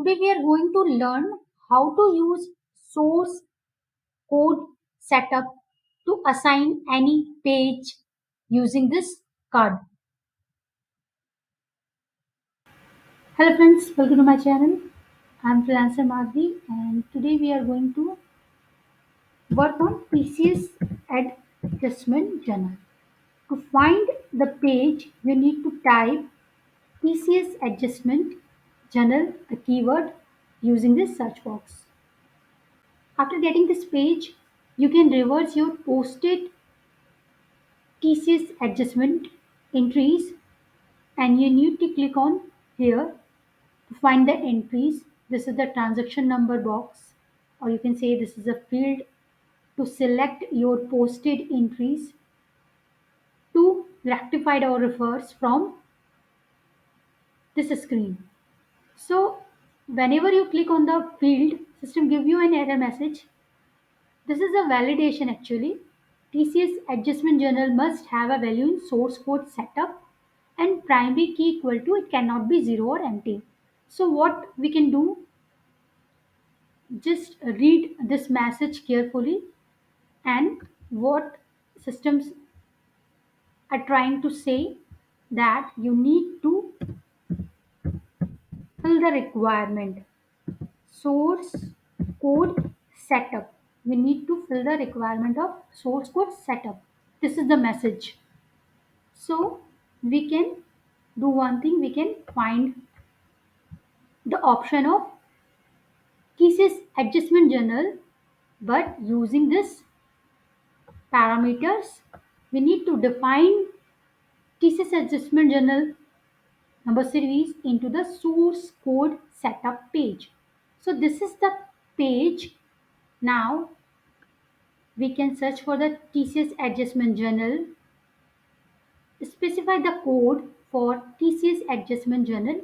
Today we are going to learn how to use source code setup to assign any page using this card. Hello friends, welcome to my channel. I'm freelancer Madhvi and today we are going to work on PCS adjustment journal. To find the page, you need to type PCS adjustment journal, the keyword using this search box. After getting this page, you can reverse your posted TCS adjustment entries and you need to click on here to find the entries. This is the transaction number box, or you can say this is a field to select your posted entries to rectified or reverse from this screen. So whenever you click on the field, system give you an error message. This is a validation actually. TCS adjustment journal must have a value in source code setup and primary key equal to it cannot be 0 or empty. So what we can do, just read this message carefully and what systems are trying to say that you need to fill the requirement source code setup. We need to fill the requirement of source code setup. This is the message. So we can do one thing, we can find the option of thesis adjustment journal, but using this parameters, we need to define thesis adjustment journal number series into the source code setup page. So this is the page. Now we can search for the thesis adjustment journal, specify the code for thesis adjustment journal.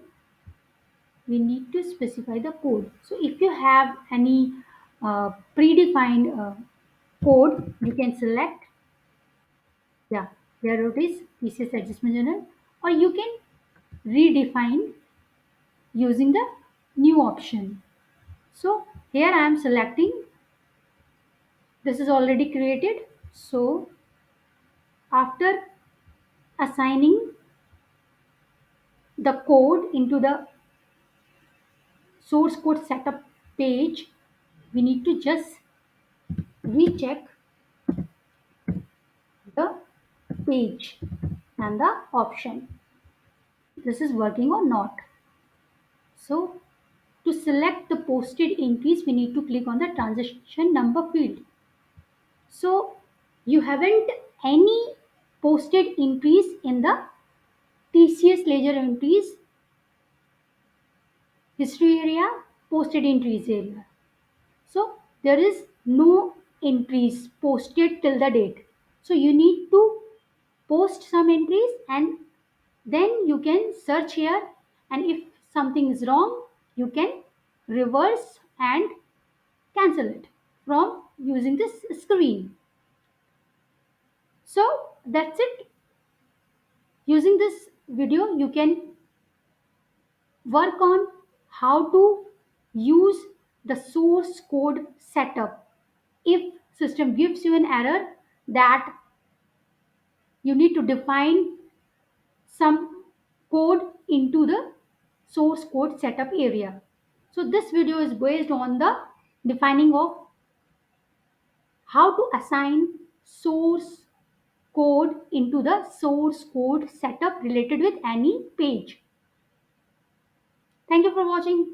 We need to specify the code. So if you have any predefined code, you can select, yeah, there it is, thesis adjustment journal, or you can redefine using the new option. So here I am selecting, this is already created. So after assigning the code into the source code setup page, we need to just recheck the page and the option. This is working or not. So to select the posted entries, we need to click on the transaction number field. So you haven't any posted entries in the TCS ledger entries history area, posted entries area. So there is no entries posted till the date. So you need to post some entries and then you can search here, and if something is wrong, you can reverse and cancel it from using this screen. So that's it. Using this video, you can work on how to use the source code setup. If system gives you an error that you need to define some code into the source code setup area. So this video is based on the defining of how to assign source code into the source code setup related with any page. Thank you for watching.